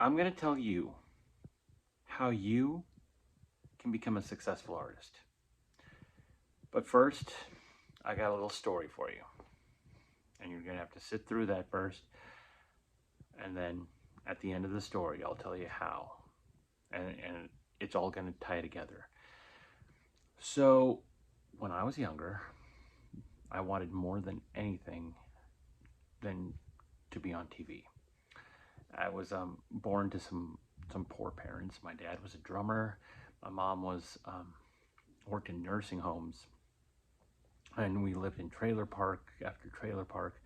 I'm going to tell you how you can become a successful artist. But first, I got a little story for you. And you're going to have to sit through that first. And then at the end of the story, I'll tell you how. And it's all going to tie together. So, when I was younger, I wanted more than anything than to be on TV. I was born to some poor parents. My dad was a drummer. My mom was worked in nursing homes, and we lived in trailer park after trailer park.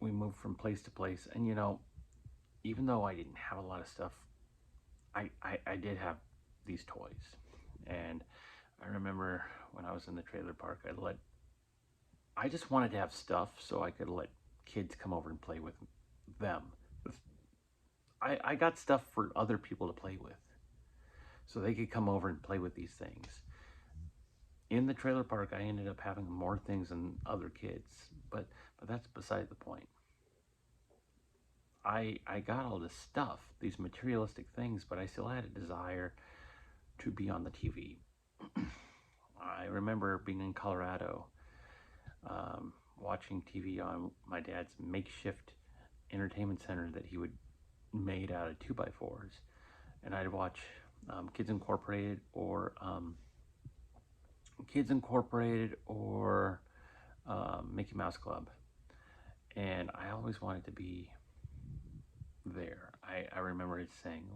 We moved from place to place, and even though I didn't have a lot of stuff, I did have these toys, and I remember when I was in the trailer park, I just wanted to have stuff so I could let kids come over and play with them. I got stuff for other people to play with, so they could come over and play with these things. In the trailer park, I ended up having more things than other kids, but that's beside the point. I got all this stuff, these materialistic things, but I still had a desire to be on the TV. I remember being in Colorado, watching TV on my dad's makeshift entertainment center that he would made out of 2x4s, and I'd watch Kids Incorporated or Mickey Mouse Club, and I always wanted to be there. I remember it saying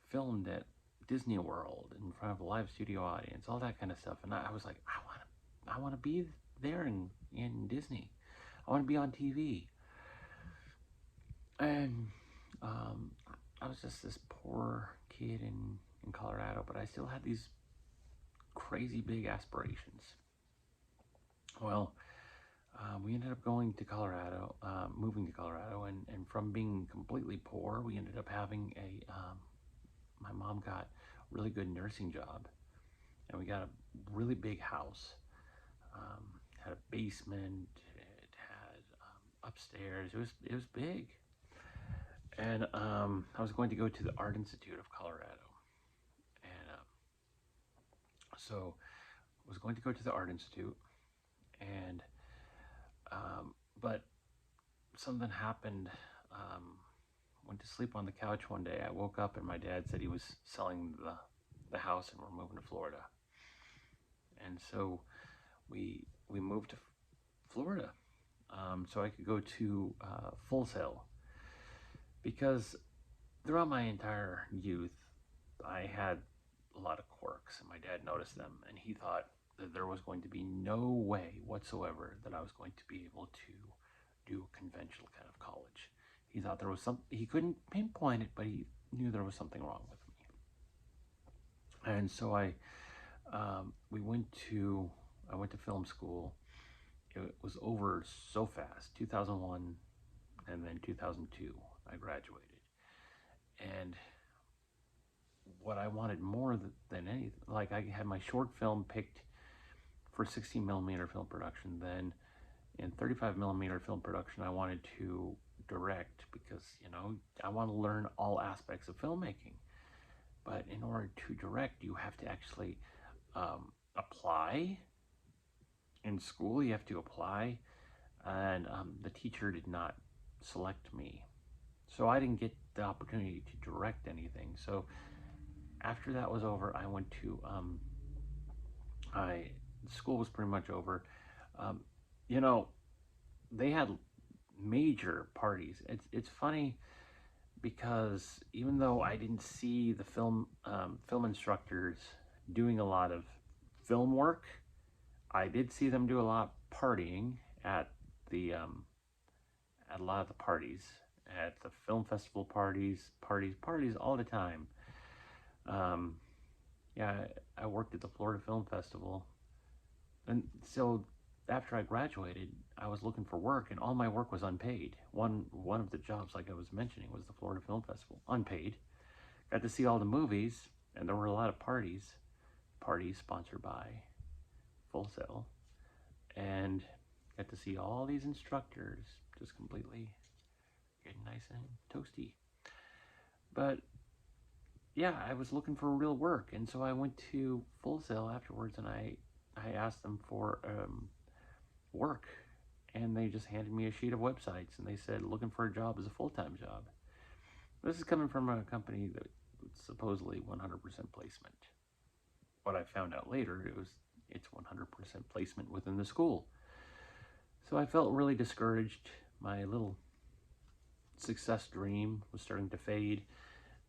filmed at Disney World in front of a live studio audience, all that kind of stuff, and I was like, I want to be there in Disney. I want to be on TV, and um, I was just this poor kid in Colorado, but I still had these crazy big aspirations. Well, we ended up going to Colorado, moving to Colorado, and from being completely poor, we ended up having my mom got a really good nursing job, and we got a really big house. Had a basement, it had upstairs, it was big. And I was going to go to the Art Institute of Colorado. And so I was going to go to the Art Institute, and but something happened. Went to sleep on the couch one day. I woke up and my dad said he was selling the house and we're moving to Florida. And so we moved to Florida, so I could go to Full Sail, because throughout my entire youth I had a lot of quirks, and my dad noticed them, and he thought that there was going to be no way whatsoever that I was going to be able to do a conventional kind of college. He thought there was he couldn't pinpoint it, but he knew there was something wrong with me. And so we went to, I went to film school. It was over so fast, 2001, and then 2002, I graduated. And what I wanted more than anything, like I had my short film picked for 16 millimeter film production. Then in 35 millimeter film production, I wanted to direct, because I want to learn all aspects of filmmaking. But in order to direct, you have to actually apply in school. You have to apply, and the teacher did not select me, so I didn't get the opportunity to direct anything. So after that was over, I went to I school was pretty much over. Um, you know, they had major parties. It's funny because even though I didn't see the film instructors doing a lot of film work, I did see them do a lot of partying at the at a lot of the parties, at the film festival parties all the time. Um, yeah, I worked at the Florida Film Festival, and so after I graduated, I was looking for work, and all my work was unpaid. One of the jobs, like I was mentioning, was the Florida Film Festival, unpaid. Got to see all the movies, and there were a lot of parties. Parties sponsored by Full Sail, and got to see all these instructors just completely getting nice and toasty. But yeah, I was looking for real work, and so I went to Full Sail afterwards, and I asked them for work, and they just handed me a sheet of websites, and they said looking for a job is a full-time job. This is coming from a company that was supposedly 100% placement. What I found out later, it's 100% placement within the school. So I felt really discouraged. My little success dream was starting to fade.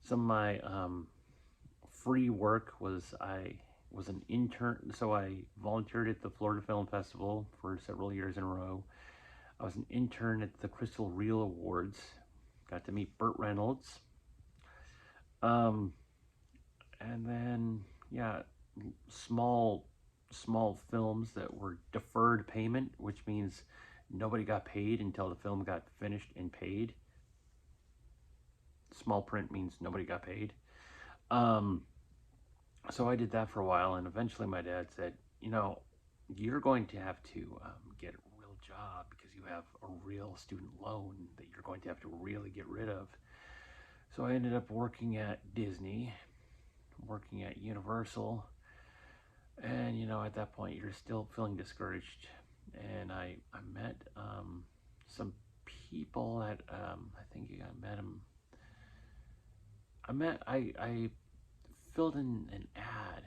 Some of my free work was I was an intern, so I volunteered at the Florida Film Festival for several years in a row. I was an intern at the Crystal Reel Awards. Got to meet Burt Reynolds. Um, and then yeah, small small films that were deferred payment, which means nobody got paid until the film got finished and paid. Small print means nobody got paid. Um, so I did that for a while, and eventually my dad said, you're going to have to get a real job because you have a real student loan that you're going to have to really get rid of. So I ended up working at Disney, working at Universal, and at that point you're still feeling discouraged. And I met some people at I think I met them. I filled in an ad.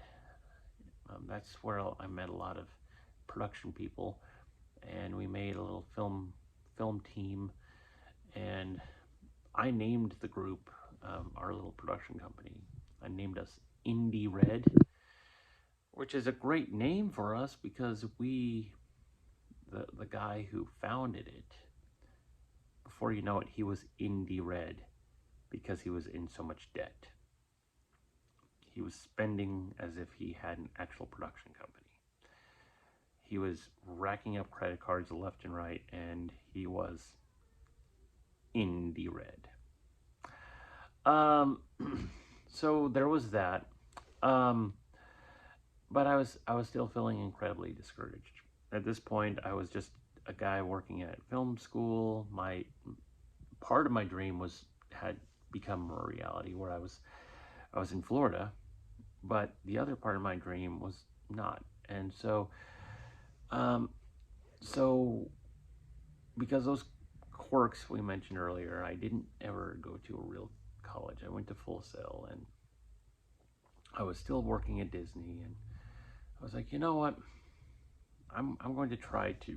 That's where I met a lot of production people, and we made a little film team. And I named the group, our little production company. I named us Indie Red, which is a great name for us because the guy who founded it, before you know it, he was Indie Red because he was in so much debt. He was spending as if he had an actual production company. He was racking up credit cards left and right, and he was Indie Red. Um, so there was that. Um, but I was still feeling incredibly discouraged. At this point, I was just a guy working at film school. My part of my dream had become a reality where I was in Florida, but the other part of my dream was not. And um, so because those quirks we mentioned earlier, I didn't ever go to a real college. I went to Full Sail, and I was still working at Disney, and I was like, you know what? I'm going to try to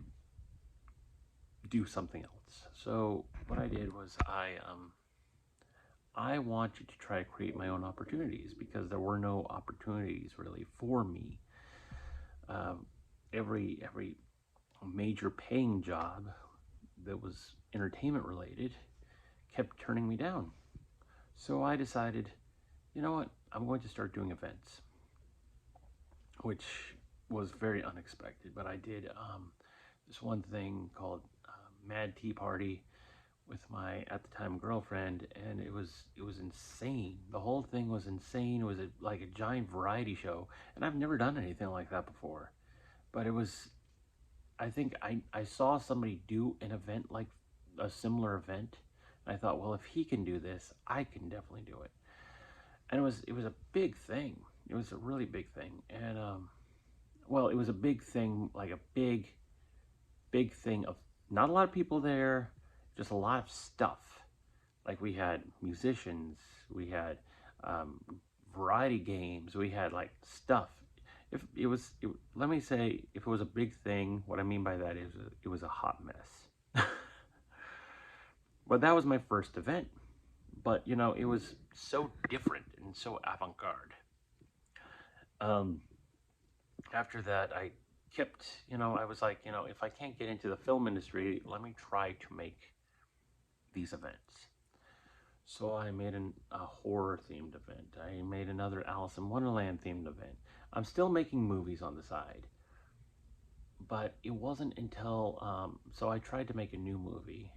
do something else. So what I did was I wanted to try to create my own opportunities because there were no opportunities really for me. Um, every major paying job that was entertainment related kept turning me down. So I decided, you know what? I'm going to start doing events, which was very unexpected. But I did this one thing called Mad Tea Party with my at the time girlfriend, and it was insane. The whole thing was insane. It was like a giant variety show, and I've never done anything like that before. But it was. I think I saw somebody do an event like a similar event, and I thought, well, if he can do this, I can definitely do it. And it was a big thing. It was a really big thing, and well, it was a big thing, like a big thing of not a lot of people there, just a lot of stuff. Like we had musicians, we had um, variety games, we had like stuff. If it was, let me say, if it was a big thing, what I mean by that is it was a hot mess. But that was my first event. But it was so different and so avant-garde. Um, After that, I kept, I was like, if I can't get into the film industry, let me try to make these events. So I made a horror themed event. I made another Alice in Wonderland themed event. I'm still making movies on the side, but it wasn't until so I tried to make a new movie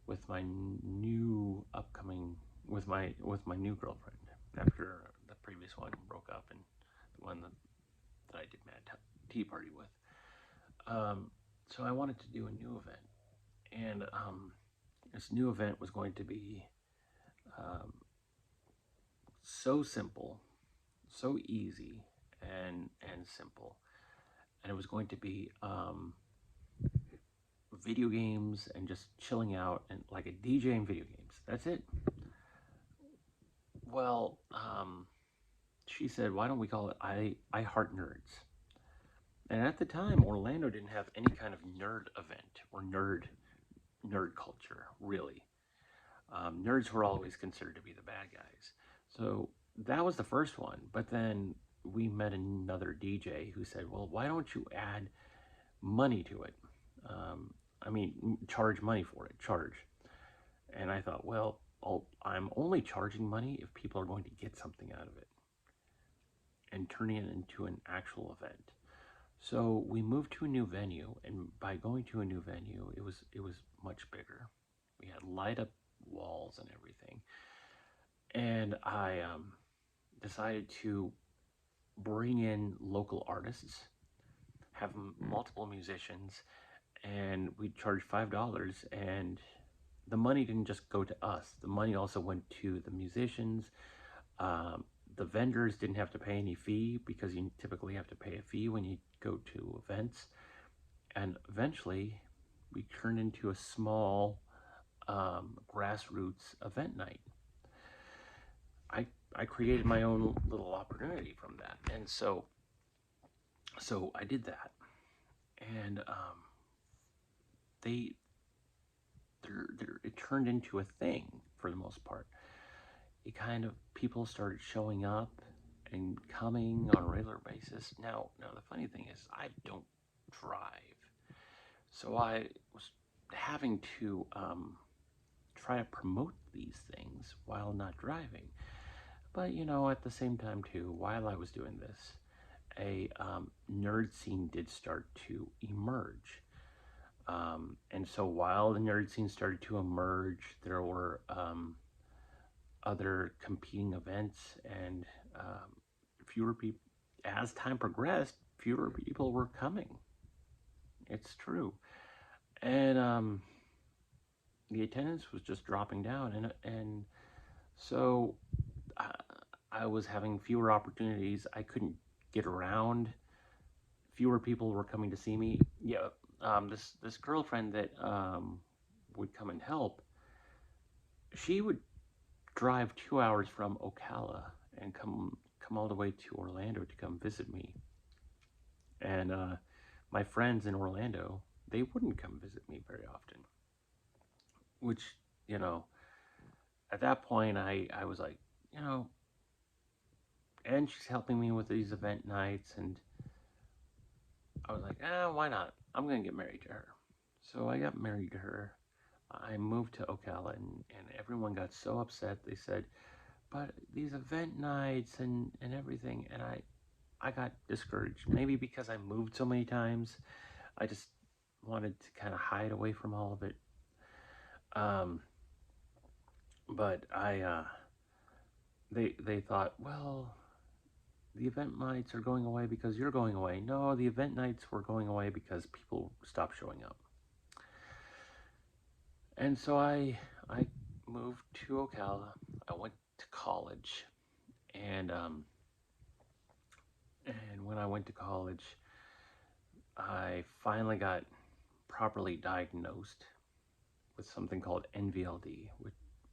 with my new upcoming with my new girlfriend after the previous one broke up, and the one that I did Mad Tea Party with. So I wanted to do a new event, and this new event was going to be so simple, so easy, and simple, and it was going to be video games and just chilling out and like a DJ and video games. That's it. Well, she said, "Why don't we call it I Heart Nerds?" And at the time, Orlando didn't have any kind of nerd event or nerd culture, really. Nerds were always considered to be the bad guys. So that was the first one. But then we met another DJ who said, "Well, why don't you add money to it? Um, I mean, charge money for it, charge." And I thought, well, I'm only charging money if people are going to get something out of it and turning it into an actual event. So we moved to a new venue, and by going to a new venue, it was much bigger. We had light up walls and everything, and I decided to bring in local artists, have multiple musicians, and we charged $5. And the money didn't just go to us; the money also went to the musicians. Um, the vendors didn't have to pay any fee because you typically have to pay a fee when you go to events. And eventually, we turned into a small grassroots event night. I created my own little opportunity from that, and so I did that, and they it turned into a thing for the most part. It kind of people started showing up and coming on a regular basis. Now the funny thing is, I don't drive, so I was having to try to promote these things while not driving. But at the same time too, while I was doing this, a nerd scene did start to emerge. And so while the nerd scene started to emerge, there were other competing events, and fewer people. As time progressed, fewer people were coming. It's true, and the attendance was just dropping down, and so I, I was having fewer opportunities. I couldn't get around. Fewer people were coming to see me. Yeah, this girlfriend that would come and help. She would drive 2 hours from Ocala and come all the way to Orlando to come visit me. And my friends in Orlando, they wouldn't come visit me very often. Which, you know, at that point, I was like, you know, and she's helping me with these event nights, and I was like, why not? I'm gonna get married to her. So I got married to her. I moved to Ocala, and everyone got so upset. They said, but these event nights and everything, and I got discouraged. Maybe because I moved so many times, I just wanted to kind of hide away from all of it. Um, but they thought, well, the event nights are going away because you're going away. No, the event nights were going away because people stopped showing up. And so I moved to Ocala. I went to college, and when I went to college, I finally got properly diagnosed with something called NVLD,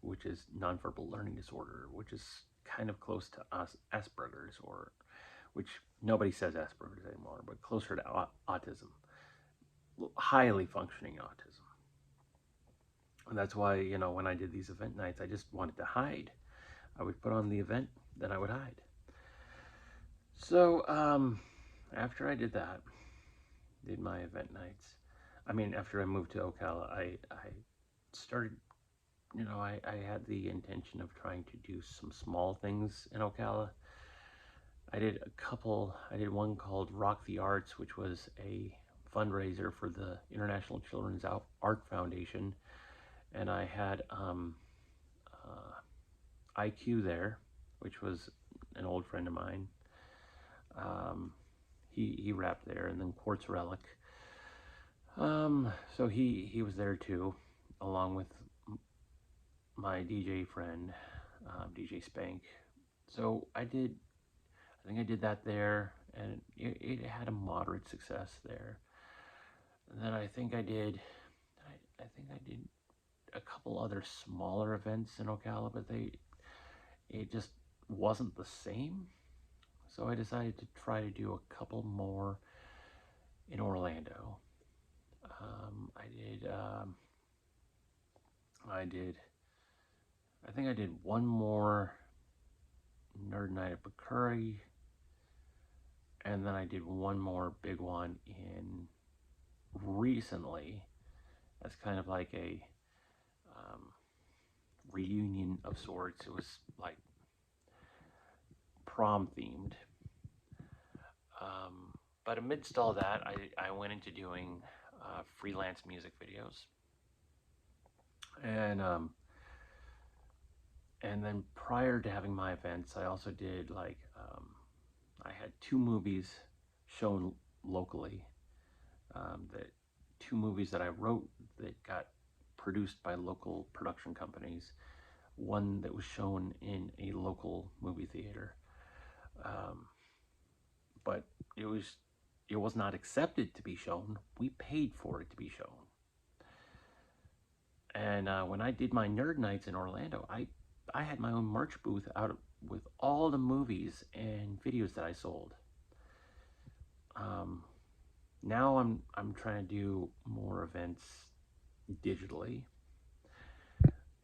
which is nonverbal learning disorder, which is kind of close to Asperger's, or which nobody says Asperger's anymore, but closer to autism, highly functioning autism. And that's why, when I did these event nights, I just wanted to hide. I would put on the event, then I would hide. So after I did that, did my event nights. I mean, after I moved to Ocala, I started, I had the intention of trying to do some small things in Ocala. I did one called Rock the Arts, which was a fundraiser for the International Children's Art Foundation. And I had IQ there, which was an old friend of mine. He rapped there, and then Quartz Relic. So he was there too, along with my DJ friend, DJ Spank. So I think I did that there, and it had a moderate success there. And then I think I did a couple other smaller events in Ocala, but it just wasn't the same. So I decided to try to do a couple more in Orlando. I did. I think I did one more Nerd Night at McCurry, and then I did one more big one in recently. That's kind of like a reunion of sorts. It was like prom themed. But amidst all that, I went into doing freelance music videos, and and then prior to having my events, I also did like I had two movies shown locally. That two movies that I wrote that got produced by local production companies. One that was shown in a local movie theater, um, but it was not accepted to be shown. We paid for it to be shown. And when I did my nerd nights in Orlando, I had my own merch booth with all the movies and videos that I sold. Um, Now I'm trying to do more events digitally,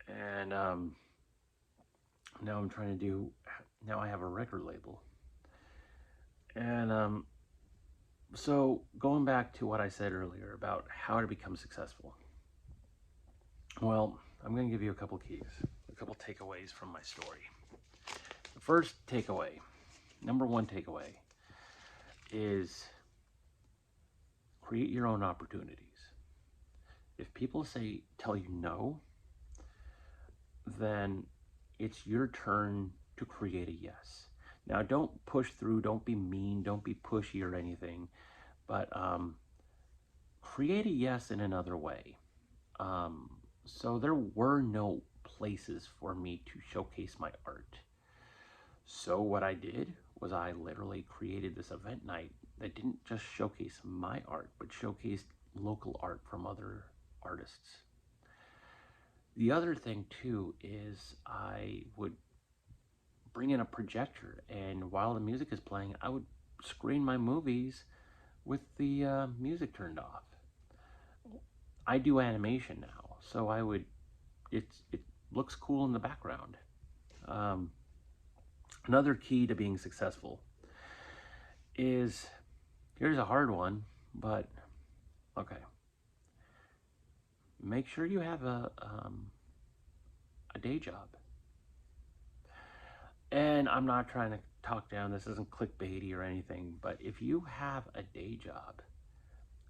and now I'm trying to do. Now I have a record label, and so going back to what I said earlier about how to become successful. Well, I'm going to give you a couple keys, a couple takeaways from my story. The first takeaway, number one takeaway, is create your own opportunities. If people tell you no, then it's your turn to create a yes. Now, don't push through, don't be mean, don't be pushy or anything, but create a yes in another way. So there were no places for me to showcase my art. So what I did was I literally created this event night that didn't just showcase my art, but showcased local art from other artists. The other thing too is I would bring in a projector, and while the music is playing, I would screen my movies with the music turned off. I do animation now, so it looks cool in the background. Um, Another key to being successful is, here's a hard one, but okay. Make sure you have a day job. And I'm not trying to talk down, this isn't clickbaity or anything, but if you have a day job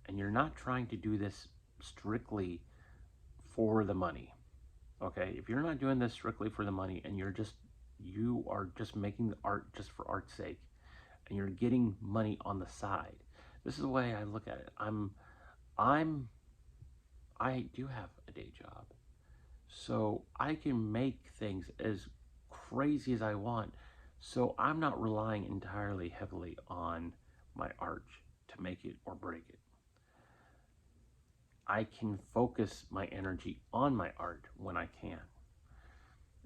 and you're not trying to do this strictly for the money, okay? If you're not doing this strictly for the money and you are just making the art just for art's sake and you're getting money on the side, this is the way I look at it. I do have a day job, so I can make things as crazy as I want. So I'm not relying entirely heavily on my art to make it or break it. I can focus my energy on my art when I can.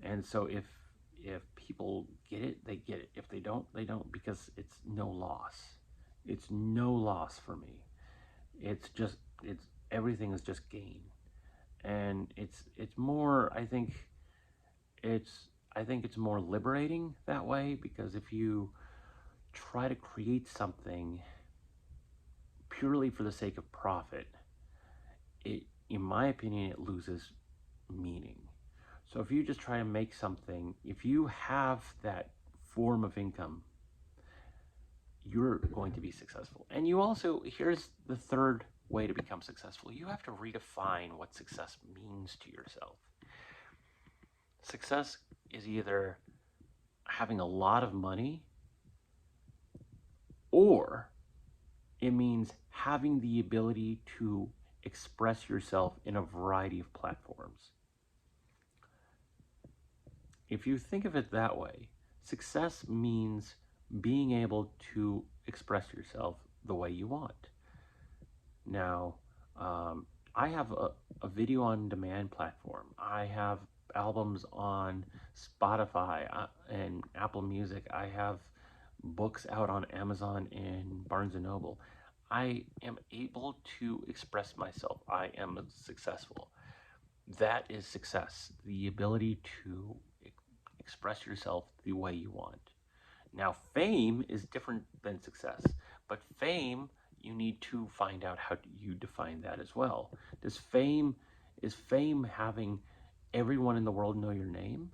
And so if people get it, they get it. If they don't, they don't, because it's no loss. It's no loss for me. It's everything is just gain. And it's more, I think it's more liberating that way, because if you try to create something purely for the sake of profit, in my opinion, it loses meaning. So if you just try to make something, if you have that form of income, you're going to be successful. And you also, here's the third way to become successful. You have to redefine what success means to yourself. Success is either having a lot of money, or it means having the ability to express yourself in a variety of platforms. If you think of it that way, Success means being able to express yourself the way you want. Now, I have a video on demand platform. I have albums on Spotify and Apple Music. I have books out on Amazon and Barnes and Noble. I am able to express myself. I am successful. That is success, the ability to express yourself the way you want. Now, fame is different than success, but fame, you need to find out how you define that as well. Is fame having everyone in the world know your name?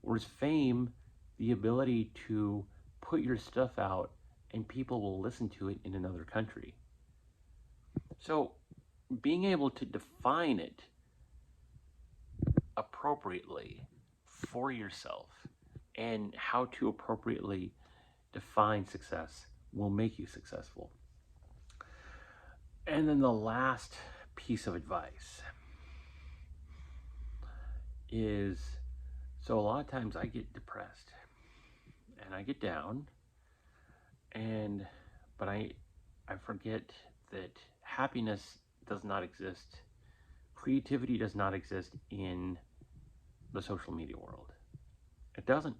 Or is fame the ability to put your stuff out and people will listen to it in another country? So, being able to define it appropriately for yourself and how to appropriately define success will make you successful. And then the last piece of advice is, so a lot of times I get depressed and I get down, but I forget that happiness does not exist. Creativity does not exist in the social media world. It doesn't.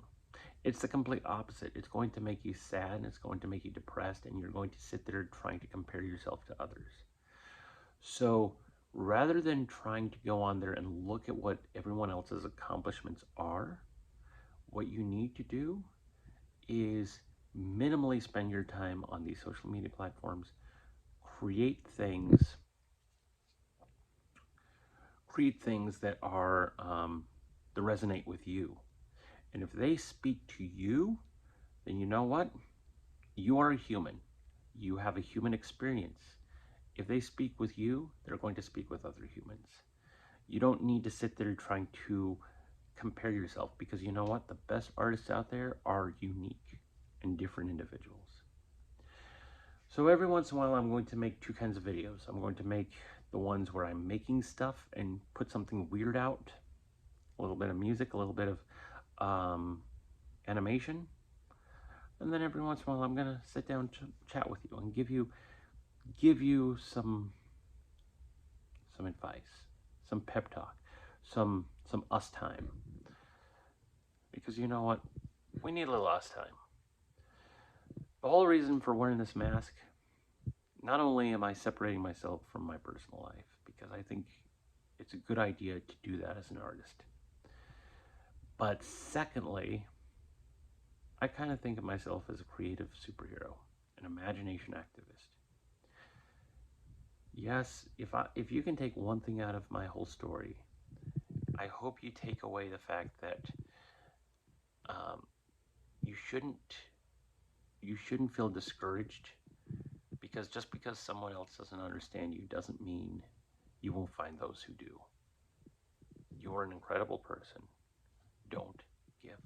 It's the complete opposite. It's going to make you sad, and it's going to make you depressed, and you're going to sit there trying to compare yourself to others. So rather than trying to go on there and look at what everyone else's accomplishments are, what you need to do is minimally spend your time on these social media platforms. Create things that are that resonate with you. And if they speak to you, then you know what? You are a human. You have a human experience. If they speak with you, they're going to speak with other humans. You don't need to sit there trying to compare yourself, because you know what? The best artists out there are unique and different individuals. So every once in a while, I'm going to make two kinds of videos. I'm going to make the ones where I'm making stuff and put something weird out, a little bit of music, a little bit of animation. And then every once in a while, I'm going to sit down to chat with you and give you some advice, some pep talk, some us time. Because you know what? We need a little us time. The whole reason for wearing this mask, not only am I separating myself from my personal life, because I think it's a good idea to do that as an artist, but secondly, I kind of think of myself as a creative superhero, an imagination activist. Yes, if you can take one thing out of my whole story, I hope you take away the fact that you shouldn't feel discouraged, because just because someone else doesn't understand you doesn't mean you won't find those who do. You're an incredible person. Don't give